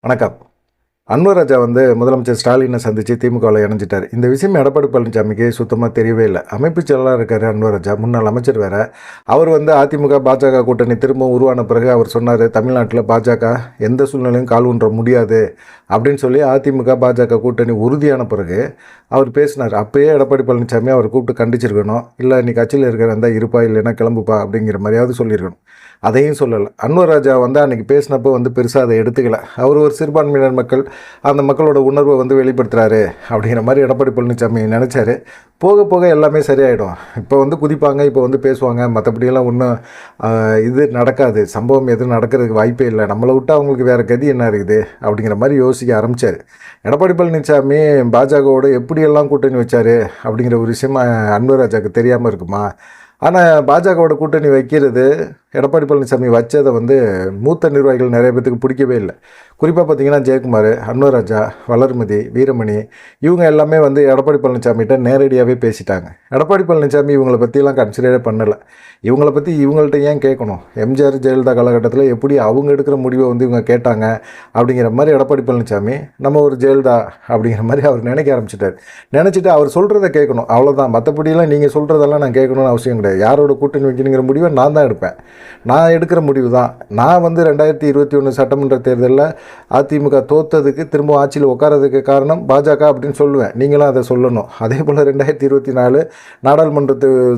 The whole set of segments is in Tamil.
வணக்கம். அன்வர் ராஜா முதலமைச்சர் ஸ்டாலினை சந்தித்து திமுகவில் இணைஞ்சிட்டார். இந்த விஷயம் எடப்பாடி பழனிசாமிக்கு சுத்தமாக தெரியவே இல்லை. அமைப்புச் செயலாளராக இருக்கார் அன்வர் ராஜா, முன்னாள் அமைச்சர் வேறு. அவர் அதிமுக பாஜக கூட்டணி திரும்ப உருவான பிறகு அவர் சொன்னார், தமிழ்நாட்டில் பாஜக எந்த சூழ்நிலையும் கால் ஊன்ற முடியாது அப்படின்னு சொல்லி அதிமுக பாஜக கூட்டணி உறுதியான பிறகு அவர் பேசினார். அப்போயே எடப்பாடி பழனிசாமி அவர் கூப்பிட்டு கண்டிச்சிருக்கணும். இல்லை நீ கட்சியில் இருக்கிற இருப்பா, இல்லைன்னா கிளம்புப்பா அப்படிங்கிற மாதிரியாவது சொல்லியிருக்கணும். அதையும் சொல்லலை. அன்வர் ராஜா அன்றைக்கி பேசினப்போ பெருசாக அதை எடுத்துக்கல. அவர் ஒரு சிறுபான்மையினர் மக்கள், அந்த மக்களோட உணர்வை வெளிப்படுத்துகிறாரு அப்படிங்கிற மாதிரி எடப்பாடி பழனிசாமி நினச்சாரு. போக போக எல்லாமே சரியாயிடும். இப்போ குதிப்பாங்க, இப்போ பேசுவாங்க, மற்றபடியெல்லாம் ஒன்றும் இது நடக்காது, சம்பவம் எதுவும் நடக்கிறதுக்கு வாய்ப்பே இல்லை, நம்மளை விட்டு அவங்களுக்கு வேறு கதி என்ன இருக்குது அப்படிங்கிற மாதிரி யோசிக்க ஆரம்பித்தார். எடப்பாடி பழனிசாமி பாஜகவோட எப்படியெல்லாம் கூட்டணி வச்சார் அப்படிங்கிற ஒரு விஷயம் அன்வர் ராஜாவுக்கு தெரியாமல் இருக்குமா? ஆனால் பாஜகவோட கூட்டணி வைக்கிறது எடப்பாடி பழனிசாமி வச்சதை மூத்த நிர்வாகிகள் நிறைய பேத்துக்கு பிடிக்கவே இல்லை. குறிப்பாக பார்த்திங்கன்னா ஜெயக்குமார், அன்வர் ராஜா, வளர்மதி, வீரமணி இவங்க எல்லாமே எடப்பாடி பழனிசாமிகிட்ட நேரடியாகவே பேசிட்டாங்க. எடப்பாடி பழனிசாமி இவங்களை பற்றிலாம் கன்சிடரே பண்ணலை. இவங்களை பற்றி இவங்கள்ட்ட ஏன் கேட்கணும்? எம்ஜிஆர் ஜெயலலிதா காலகட்டத்தில் எப்படி அவங்க எடுக்கிற முடிவை இவங்க கேட்டாங்க அப்படிங்கிற மாதிரி எடப்பாடி பழனிசாமி நம்ம ஒரு ஜெயலலிதா அப்படிங்கிற மாதிரி அவர் நினைக்க ஆரம்பிச்சிட்டார். நினச்சிட்டு அவர் சொல்கிறத கேட்கணும், அவ்வளோதான். மற்றபடியெல்லாம் நீங்கள் சொல்கிறதெல்லாம் நான் கேட்கணும்னு அவசியம் கிடையாது. யாரோட கூட்டணி வைக்கணுங்கிற முடிவை நான் தான் எடுப்பேன், நான் எடுக்கிற முடிவு தான். நான் 2021 சட்டமன்ற தேர்தலில் அதிமுக தோற்றதுக்கு திரும்ப ஆட்சியில் உட்காரதுக்கு காரணம் பாஜக அப்படின்னு சொல்லுவேன். நீங்களும் அதை சொல்லணும். அதே போல் 2024 நாடாளுமன்ற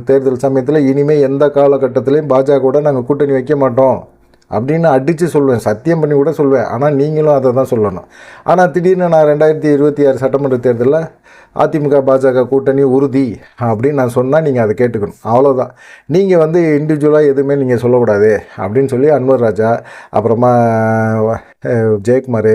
தேர்தல் சமயத்தில் இனிமேல் எந்த காலகட்டத்திலையும் பாஜகவோட நாங்கள் கூட்டணி வைக்க மாட்டோம் அப்படின்னு அடித்து சொல்லுவேன், சத்தியம் பண்ணி கூட சொல்லுவேன். ஆனால் நீங்களும் அதை தான் சொல்லணும். ஆனால் திடீர்னு நான் 2026 சட்டமன்ற தேர்தலில் அதிமுக பாஜக கூட்டணி உறுதி அப்படின்னு நான் சொன்னால் நீங்கள் அதை கேட்டுக்கணும், அவ்வளோதான். நீங்கள் இண்டிவிஜுவலாக எதுவுமே நீங்கள் சொல்லக்கூடாது அப்படின்னு சொல்லி அன்வர் ராஜா, அப்புறமா ஜெயக்குமார்,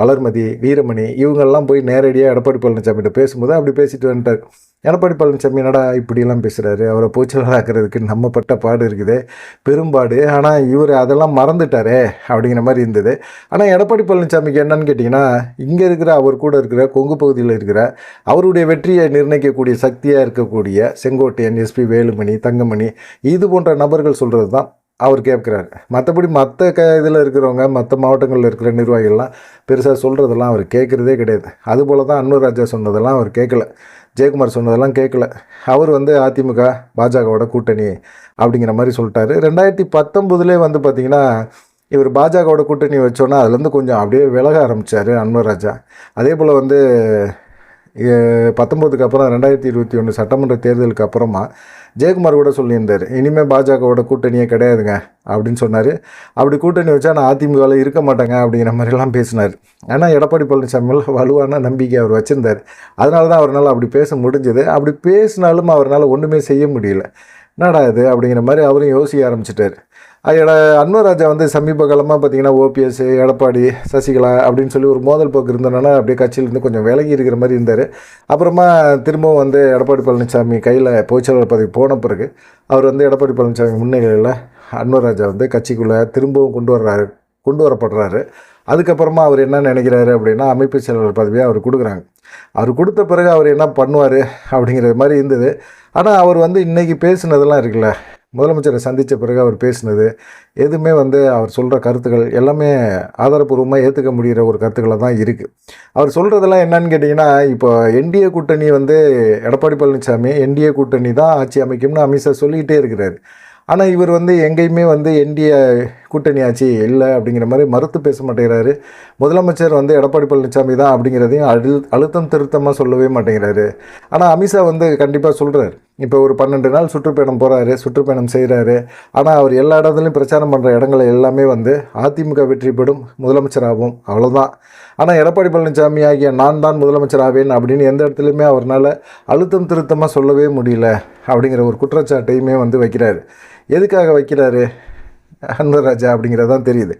வளர்மதி, வீரமணி இவங்கெல்லாம் போய் நேரடியாக எடப்பாடி பழனிசாமிகிட்ட பேசும்போது அப்படி பேசிட்டு வந்துட்டார். எடப்பாடி பழனிசாமி என்னடா இப்படிலாம் பேசுகிறாரு, அவரை போச்சலாக்கிறதுக்கு நம்ம பட்ட பாடு இருக்குது, பெரும்பாடு. ஆனால் இவர் அதெல்லாம் மறந்துட்டாரே அப்படிங்கிற மாதிரி இருந்தது. ஆனால் எடப்பாடி பழனிசாமிக்கு என்னன்னு கேட்டிங்கன்னா, இங்கே இருக்கிற அவர் கூட இருக்கிற கொங்கு பகுதியில் இருக்கிற அவருடைய வெற்றியை நிர்ணயிக்கக்கூடிய சக்தியாக இருக்கக்கூடிய செங்கோட்டையன், எஸ்பி வேலுமணி, தங்கமணி இது போன்ற நபர்கள் சொல்கிறது தான் அவர் கேட்குறாரு. மற்றபடி மற்ற இதில் இருக்கிறவங்க, மற்ற மாவட்டங்களில் இருக்கிற நிர்வாகிகள்லாம் பெருசாக சொல்கிறதெல்லாம் அவர் கேட்குறதே கிடையாது. அதுபோல் தான் அன்வர் ராஜா சொன்னதெல்லாம் அவர் கேட்கல, ஜெயக்குமார் சொன்னதெல்லாம் கேட்கல. அவர் அதிமுக பாஜகவோட கூட்டணி அப்படிங்கிற மாதிரி சொல்லிட்டாரு. 2019 பார்த்திங்கன்னா இவர் பாஜகவோட கூட்டணி வச்சோன்னா அதுலேருந்து கொஞ்சம் அப்படியே விலக ஆரம்பித்தார் அன்வர் ராஜா. அதே போல் 19க்கு அப்புறம் 2021 சட்டமன்ற தேர்தலுக்கு அப்புறமா ஜெயக்குமார் கூட சொல்லியிருந்தார், இனிமேல் பாஜகவோட கூட்டணியே கிடையாதுங்க அப்படின்னு சொன்னார். அப்படி கூட்டணி வச்சா நான் அதிமுகவில் இருக்க மாட்டேங்க அப்படிங்கிற மாதிரிலாம் பேசினார். ஆனால் எடப்பாடி பழனிசாமியில் வலுவான நம்பிக்கை அவர் வச்சுருந்தார். அதனால தான் அவரால் அப்படி பேச முடிஞ்சது. அப்படி பேசினாலும் அவரால் ஒன்றுமே செய்ய முடியல. என்னடா இது அப்படிங்கிற மாதிரி அவரும் யோசிக்க ஆரம்பிச்சிட்டார். அன்வர் ராஜா சமீப காலமாக பார்த்திங்கன்னா ஓபிஎஸ், எடப்பாடி, சசிகலா அப்படின்னு சொல்லி ஒரு மோதல் போக்கு இருந்தனால அப்படியே கட்சியிலேருந்து கொஞ்சம் விலகி இருக்கிற மாதிரி இருந்தார். அப்புறமா திரும்பவும் எடப்பாடி பழனிசாமி கையில் பொதுச்செயலாளர் பதவி போன பிறகு அவர் எடப்பாடி பழனிசாமி முன்னிலையில் அன்வர் ராஜா கட்சிக்குள்ளே திரும்பவும் கொண்டு வரப்படுறாரு. அதுக்கப்புறமா அவர் என்ன நினைக்கிறாரு அப்படின்னா, அமைப்பு செயலாளர் பதவியை அவர் கொடுக்குறாங்க. அவர் கொடுத்த பிறகு அவர் என்ன பண்ணுவார் அப்படிங்கிற மாதிரி இருந்தது. ஆனால் அவர் இன்றைக்கி பேசுனதெல்லாம் இருக்குல்ல, முதலமைச்சரை சந்தித்த பிறகு அவர் பேசினது எதுவுமே அவர் சொல்கிற கருத்துக்கள் எல்லாமே ஆதாரப்பூர்வமாக ஏற்றுக்க முடிகிற ஒரு கருத்துக்களை தான் இருக்குது. அவர் சொல்கிறதெல்லாம் என்னன்னு கேட்டிங்கன்னா, இப்போ என்டிஏ கூட்டணி எடப்பாடி பழனிசாமி என்டிஏ கூட்டணி தான் ஆட்சி அமைக்கும்னு அமித்ஷா சொல்லிக்கிட்டே இருக்கிறார். ஆனால் இவர் எங்கேயுமே என்டிஏ கூட்டணி ஆட்சி இல்லை அப்படிங்கிற மாதிரி மறுத்து பேச மாட்டேங்கிறாரு. முதலமைச்சர் எடப்பாடி பழனிசாமி தான் அப்படிங்கிறதையும் அழுத்தம் திருத்தமாக சொல்லவே மாட்டேங்கிறாரு. ஆனால் அமித்ஷா கண்டிப்பாக சொல்கிறார். இப்போ ஒரு 12 நாள் சுற்றுப்பயணம் போகிறாரு, சுற்றுப்பயணம் செய்கிறாரு. ஆனால் அவர் எல்லா இடத்துலையும் பிரச்சாரம் பண்ணுற இடங்களை எல்லாமே அதிமுக வெற்றி பெறும், முதலமைச்சராகும், அவ்வளோதான். ஆனால் எடப்பாடி பழனிசாமி ஆகிய நான் தான் முதலமைச்சர் ஆவேன் அப்படின்னு எந்த இடத்துலையுமே அவரால் அழுத்தம் திருத்தமாக சொல்லவே முடியல அப்படிங்கிற ஒரு குற்றச்சாட்டையுமே வைக்கிறாரு. எதுக்காக வைக்கிறாரு அன்வர் ராஜா அப்படிங்கிறதான் தெரியுது.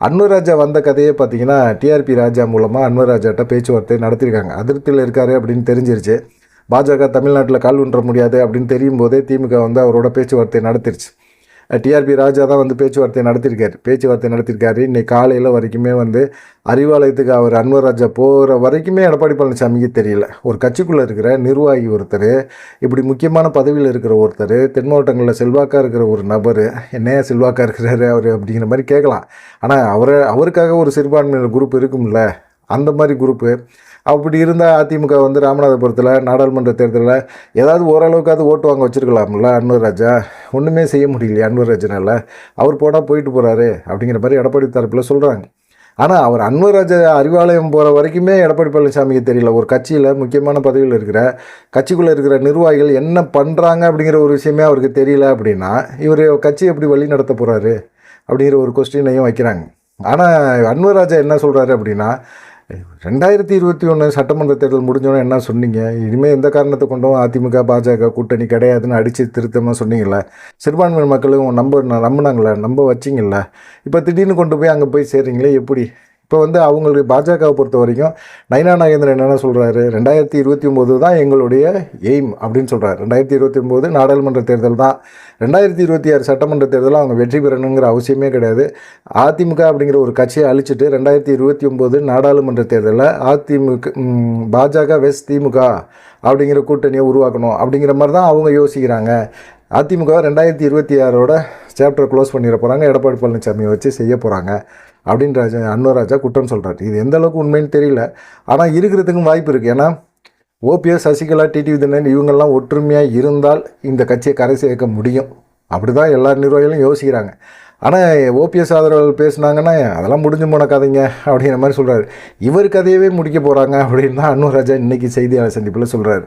அன்வர் ராஜா வந்த கதையை பார்த்திங்கன்னா டிஆர்பி ராஜா மூலமாக அன்வர் ராஜாட்ட பேச்சுவார்த்தை நடத்தியிருக்காங்க. அதிருப்தியில் இருக்கார் அப்படின்னு தெரிஞ்சிருச்சு. பாஜக தமிழ்நாட்டில் கால் ஊன்ற முடியாது அப்படின்னு தெரியும் போதே திமுக அவரோட பேச்சுவார்த்தை நடத்திருச்சு. டிஆர்பி ராஜா தான் வந்து பேச்சுவார்த்தை நடத்தியிருக்காரு. இன்றைக்கி காலையில் வரைக்குமே வந்து அறிவாலயத்துக்கு அவர் அன்வர் ராஜா போகிற வரைக்குமே எடப்பாடி பழனிசாமிக்கு தெரியல. ஒரு கட்சிக்குள்ளே இருக்கிற நிர்வாகி ஒருத்தர், இப்படி முக்கியமான பதவியில் இருக்கிற ஒருத்தர், தென் மாவட்டங்களில் செல்வாக்காக இருக்கிற ஒரு நபர், என்னையா செல்வாக்காக இருக்கிறாரு அவர் அப்படிங்கிற மாதிரி கேட்கலாம். ஆனால் அவருக்காக ஒரு சிறுபான்மையினர் குரூப் இருக்கும்ல, அந்த மாதிரி குரூப்பு. அப்படி இருந்தால் அதிமுக வந்து ராமநாதபுரத்தில் நாடாளுமன்ற தேர்தலில் ஏதாவது ஓரளவுக்காவது ஓட்டு வாங்க வச்சுருக்கலாம்ல அன்வர் ராஜா. ஒன்றுமே செய்ய முடியலையே அன்வர் ராஜனால். அவர் போனால் போயிட்டு போகிறாரு அப்படிங்கிற மாதிரி எடப்பாடி தரப்பில் சொல்கிறாங்க. ஆனால் அவர் அன்வர் ராஜா அறிவாலயம் போகிற வரைக்குமே எடப்பாடி பழனிசாமிக்கு தெரியல. ஒரு கட்சியில் முக்கியமான பதவியில் இருக்கிற கட்சிக்குள்ளே இருக்கிற நிர்வாகிகள் என்ன பண்ணுறாங்க அப்படிங்கிற ஒரு விஷயமே அவருக்கு தெரியல. அப்படின்னா இவர் கட்சி எப்படி வழி நடத்த போகிறாரு அப்படிங்கிற ஒரு கொஸ்டினையும் வைக்கிறாங்க. ஆனால் அன்வர் ராஜா என்ன சொல்கிறாரு அப்படின்னா, 2021 சட்டமன்ற தேர்தல் முடிஞ்சோன்னே என்ன சொன்னீங்க, இனிமேல் எந்த காரணத்தை கொண்டும் அதிமுக பாஜக கூட்டணி கிடையாதுன்னு அடித்து திருத்தமாக சொன்னீங்கள, சிறுபான்மை மக்களும் நம்பினாங்களே, நம்ப வச்சிங்கல்ல, இப்போ திடீர்னு கொண்டு போய் அங்கே போய் சேர்றீங்களே எப்படி? இப்போ வந்து அவங்களுக்கு பாஜகவை பொறுத்த வரைக்கும் நயினா நாகேந்திரன் என்னென்ன சொல்கிறாரு, 2029 தான் எங்களுடைய எய்ம் அப்படின்னு சொல்கிறார். 2029 நாடாளுமன்ற தேர்தல் தான். 2026 சட்டமன்ற தேர்தலில் அவங்க வெற்றி பெறணுங்கிற அவசியமே கிடையாது. அதிமுக அப்படிங்கிற ஒரு கட்சியை அழிச்சிட்டு 2029 நாடாளுமன்ற தேர்தலில் பாஜக வெஸ் திமுக அப்படிங்கிற கூட்டணியை உருவாக்கணும் அப்படிங்கிற மாதிரி தான் அவங்க யோசிக்கிறாங்க. அதிமுக 2026 சாப்டர் க்ளோஸ் பண்ணிட போகிறாங்க, எடப்பாடி பழனிசாமியை வச்சு செய்ய போகிறாங்க அப்படின்ற அன்வர் ராஜா குற்றம் சொல்கிறார். இது எந்த அளவுக்கு உண்மைன்னு தெரியல, ஆனால் இருக்கிறதுக்கும் வாய்ப்பு இருக்குது. ஏன்னா ஓபிஎஸ், சசிகலா, டிடிவி தினகரன் இவங்கெல்லாம் ஒற்றுமையாக இருந்தால் இந்த கட்சியை கரை சேர்க்க முடியும். அப்படி தான் எல்லா நிர்வாகிகளும் யோசிக்கிறாங்க. ஆனால் ஓபிஎஸ் ஆதரவாளர்கள் பேசுனாங்கன்னா அதெல்லாம் முடிஞ்சு போன கதைங்க அப்படிங்கிற மாதிரி சொல்கிறாரு. இவர் கதையவே முடிக்க போகிறாங்க அப்படின்னு தான் அன்வர் ராஜா இன்றைக்கி செய்தியாளர் சந்திப்பில் சொல்கிறாரு.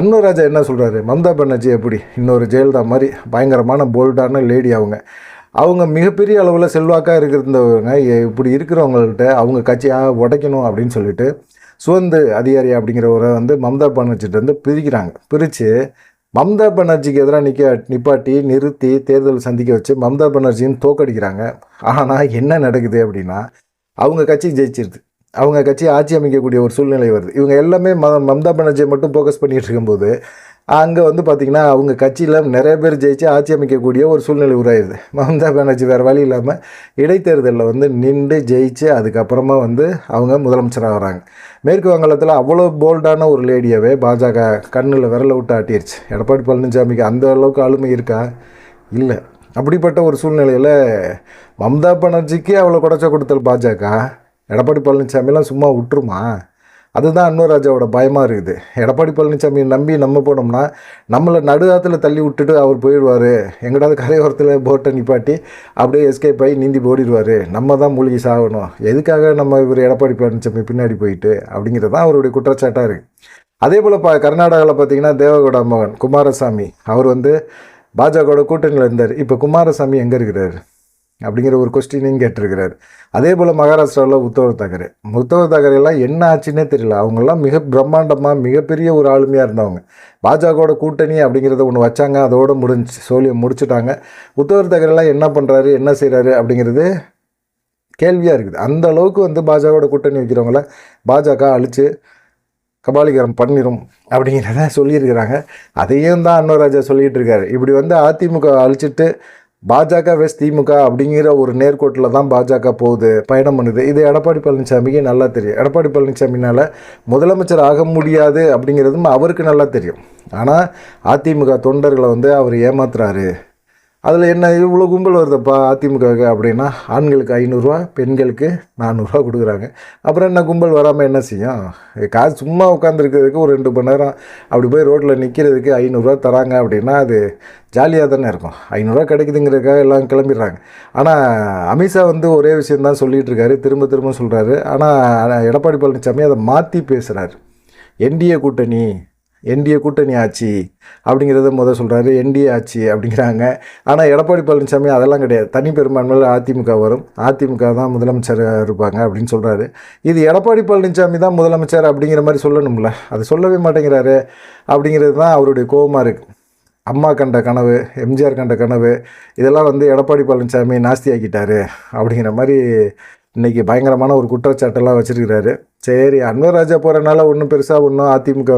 அன்வர் ராஜா என்ன சொல்கிறாரு, மம்தா பானர்ஜி எப்படி இன்னொரு ஜெயலலிதா மாதிரி பயங்கரமான போல்டான லேடி, அவங்க மிகப்பெரிய அளவில் செல்வாக்காக இருக்கிறவங்க, இப்படி இருக்கிறவங்கள்ட்ட அவங்க கட்சியை உடைக்கணும் அப்படின்னு சொல்லிட்டு சுவந்து அதிகாரி அப்படிங்கிறவரை வந்து மம்தா பானர்ஜிட்ட வந்து பிரித்து மம்தா பானர்ஜிக்கு எதிராக நிப்பாட்டி நிறுத்தி தேர்தல் சந்திக்க வச்சு மம்தா பானர்ஜின்னு தோக்கடிக்கிறாங்க. ஆனால் என்ன நடக்குது அப்படின்னா, அவங்க கட்சி ஜெயிச்சிருது, அவங்க கட்சி ஆட்சி அமைக்கக்கூடிய ஒரு சூழ்நிலை வருது. இவங்க எல்லாமே மம்தா பானர்ஜியை மட்டும் ஃபோக்கஸ் பண்ணிகிட்டு இருக்கும்போது அங்கே வந்து பார்த்திங்கன்னா அவங்க கட்சியில் நிறைய பேர் ஜெயிச்சு ஆட்சி அமைக்கக்கூடிய ஒரு சூழ்நிலை உருவாயிருது. மம்தா பானர்ஜி வேறு வழி இல்லாமல் இடைத்தேர்தலில் வந்து நின்று ஜெயிச்சு அதுக்கப்புறமா வந்து அவங்க முதலமைச்சராக வராங்க. மேற்கு வங்காளத்தில் அவ்வளோ போல்டான ஒரு லேடியாவே பாஜக கண்ணில் விரல விட்டு ஆட்டிடுச்சு. எடப்பாடி பழனிசாமிக்கு அந்த அளவுக்கு ஆளுமை இருக்கா? இல்லை. அப்படிப்பட்ட ஒரு சூழ்நிலையில் மம்தா பானர்ஜிக்கே அவ்வளோ குடைச்ச கொடுத்தல் பாஜக, எடப்பாடி பழனிசாமிலாம் சும்மா விட்டுருமா? அதுதான் அன்வர் ராஜாவோட பயமாக இருக்குது. எடப்பாடி பழனிசாமியை நம்பி நம்ம போனோம்னா நம்மளை நடுவாத்தில் தள்ளி விட்டுட்டு அவர் போயிடுவார், எங்கடாவது கரையோரத்தில் போட்டை நிப்பாட்டி அப்படியே எஸ்கேப் ஆகி நீந்தி போடிடுவார், நம்ம தான் மூழ்கி சாகணும், எதுக்காக நம்ம இவர் எடப்பாடி பழனிசாமி பின்னாடி போயிட்டு அப்படிங்கிறது தான் அவருடைய குற்றச்சாட்டாக இருக்குது. அதே போல் கர்நாடகாவில் பார்த்திங்கன்னா தேவகவுடா மகன் குமாரசாமி அவர் வந்து பாஜகவோட கூட்டணியில் இருந்தார். இப்போ குமாரசாமி எங்கே இருக்கிறார் அப்படிங்கிற ஒரு கொஸ்டினையும் கேட்டிருக்கிறார். அதே போல் மகாராஷ்டிராவில் உத்தவ் தாக்கரேலாம் என்ன ஆச்சுன்னே தெரியல. அவங்கெல்லாம் மிக பிரம்மாண்டமாக மிகப்பெரிய ஒரு ஆளுமையாக இருந்தவங்க. பாஜகவோட கூட்டணி அப்படிங்கிறத ஒன்று வச்சாங்க, அதோடு முடிச்சுட்டாங்க. உத்தவ் தாக்கரேலாம் என்ன பண்ணுறாரு, என்ன செய்கிறாரு அப்படிங்கிறது கேள்வியாக இருக்குது. அந்த அளவுக்கு வந்து பாஜகவோட கூட்டணி வைக்கிறவங்கள பாஜக அழித்து கபாலிகரம் பண்ணிடும் அப்படிங்கிறத சொல்லியிருக்கிறாங்க. அதையும் தான் அன்வர் ராஜா சொல்லிகிட்டு இருக்காரு. இப்படி வந்து அதிமுக அழிச்சிட்டு பாஜக வெஸ் திமுக அப்படிங்கிற ஒரு நேர்கோட்டில் தான் பாஜக பயணம் பண்ணுது. இது எடப்பாடி பழனிசாமிக்கு நல்லா தெரியும். எடப்பாடி பழனிசாமினால் முதலமைச்சர் ஆக முடியாது அப்படிங்கிறதும் அவருக்கு நல்லா தெரியும். ஆனால் அதிமுக தொண்டர்களை வந்து அவர் ஏமாத்துறாரு. அதில் என்ன இவ்வளோ கும்பல் வருதுப்பா அதிமுகவுக்கு அப்படின்னா, ஆண்களுக்கு 500 பெண்களுக்கு 400 கொடுக்குறாங்க. அப்புறம் என்ன கும்பல் வராமல் என்ன செய்யும்? காசு சும்மா உட்காந்துருக்கிறதுக்கு ஒரு 2 மணி நேரம் அப்படி போய் ரோட்டில் நிற்கிறதுக்கு 500 தராங்க அப்படின்னா அது ஜாலியாக தானே இருக்கும். 500 கிடைக்குதுங்கிறதுக்காக எல்லாம் கிளம்பிடுறாங்க. ஆனால் அமித்ஷா வந்து ஒரே விஷயந்தான் சொல்லிகிட்டு இருக்காரு, திரும்ப சொல்கிறாரு. ஆனால் எடப்பாடி பழனிசாமி அதை மாற்றி பேசுகிறாரு. என்டிஏ கூட்டணி ஆட்சி அப்படிங்கிறத சொல்கிறாரு. என்டிஏ ஆட்சி அப்படிங்கிறாங்க. ஆனால் எடப்பாடி பழனிசாமி அதெல்லாம் கிடையாது, தனி பெரும்பான்மையில் அதிமுக வரும், அதிமுக தான் முதலமைச்சர் இருப்பாங்க அப்படின்னு சொல்கிறாரு. இது எடப்பாடி பழனிசாமி தான் முதலமைச்சர் அப்படிங்கிற மாதிரி சொல்லணும்ல, அது சொல்லவே மாட்டேங்கிறாரு. அப்படிங்கிறது தான் அவருடைய கோபமாக இருக்குது. அம்மா கண்ட கனவு, எம்ஜிஆர் கண்ட கனவு, இதெல்லாம் வந்து எடப்பாடி பழனிசாமி நாஸ்தியாக்கிட்டாரு அப்படிங்கிற மாதிரி இன்றைக்கி பயங்கரமான ஒரு குற்றச்சாட்டெல்லாம் வச்சுருக்கிறாரு. சரி, அன்வர் ராஜா போகிறனால ஒன்றும் பெருசாக அதிமுக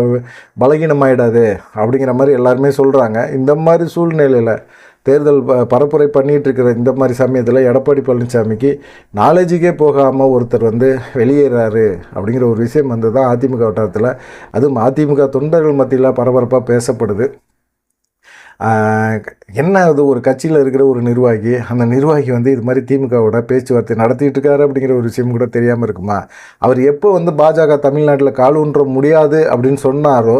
பலகீனமாயிடாது அப்படிங்கிற மாதிரி எல்லாருமே சொல்கிறாங்க. இந்த மாதிரி சூழ்நிலையில் தேர்தல் பரப்புரை பண்ணிகிட்டு இருக்கிற இந்த மாதிரி சமயத்தில் எடப்பாடி பழனிசாமிக்கு நாலேஜுக்கே போகாமல் ஒருத்தர் வந்து வெளியேறாரு அப்படிங்கிற ஒரு விஷயம் வந்து தான் அதிமுக வட்டாரத்தில், அதுவும் அதிமுக தொண்டர்கள் மத்தியில் பரபரப்பாக பேசப்படுது. என்ன அது, ஒரு கட்சியில் இருக்கிற ஒரு நிர்வாகி, அந்த நிர்வாகி வந்து இது மாதிரி திமுகவோட பேச்சுவார்த்தை நடத்திட்டு இருக்காரு அப்படிங்கிற ஒரு விஷயம் கூட தெரியாமல் இருக்குமா? அவர் எப்போ வந்து பாஜக தமிழ்நாட்டில் காலூன்ற முடியாது அப்படின்னு சொன்னாரோ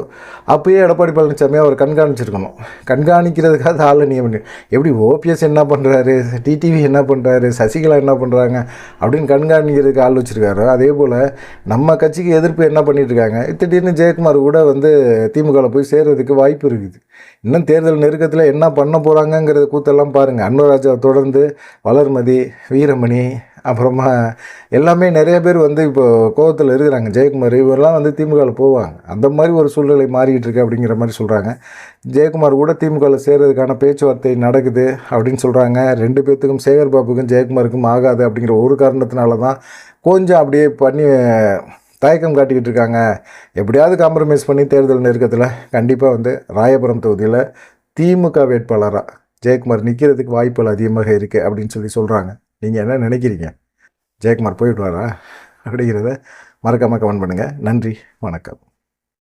அப்போயே எடப்பாடி பழனிசாமி அவர் கண்காணிச்சிருக்கணும். கண்காணிக்கிறதுக்காக ஆள் நியமனம். எப்படி ஓபிஎஸ் என்ன பண்ணுறாரு, டிடிவி என்ன பண்ணுறாரு, சசிகலா என்ன பண்ணுறாங்க அப்படின்னு கண்காணிக்கிறதுக்கு ஆள் வச்சுருக்காரோ, அதே போல் நம்ம கட்சிக்கு எதிர்ப்பு என்ன பண்ணிகிட்ருக்காங்க. திடீர்னு ஜெயக்குமார் கூட வந்து திமுகவில் போய் சேர்றதுக்கு வாய்ப்பு இருக்குது. இன்னும் தேர்தல் நெருக்கத்தில் என்ன பண்ண போகிறாங்கங்கிறத கூத்தெல்லாம் பாருங்கள். அன்வர் ராஜாவை தொடர்ந்து வளர்மதி, வீரமணி, அப்புறமா எல்லாமே நிறைய பேர் வந்து இப்போ கோவத்தில் இருக்கிறாங்க. ஜெயக்குமார் இவரெல்லாம் வந்து திமுகவில் போவாங்க. அந்த மாதிரி ஒரு சூழ்நிலை மாறிக்கிட்டு இருக்கு அப்படிங்கிற மாதிரி சொல்கிறாங்க. ஜெயக்குமார் கூட திமுகவில் சேர்றதுக்கான பேச்சுவார்த்தை நடக்குது அப்படின்னு சொல்கிறாங்க. 2 பேர்த்துக்கும், சேகர் பாபுக்கும் ஜெயக்குமாருக்கும் ஆகாது அப்படிங்கிற ஒரு காரணத்தினால தான் கொஞ்சம் அப்படியே பண்ணி தயக்கம் காட்டிக்கிட்டு இருக்காங்க. எப்படியாவது காம்ப்ரமைஸ் பண்ணி தேர்தல் நெருக்கத்தில் கண்டிப்பாக வந்து ராயபுரம் தொகுதியில் திமுக வேட்பாளராக ஜெயக்குமார் நிற்கிறதுக்கு வாய்ப்புகள் அதிகமாக இருக்குது அப்படின்னு சொல்கிறாங்க. நீங்கள் என்ன நினைக்கிறீங்க? ஜெயக்குமார் போயிட்டு வாரா அப்படிங்கிறத மறக்காமல் கமெண்ட் பண்ணுங்கள். நன்றி, வணக்கம்.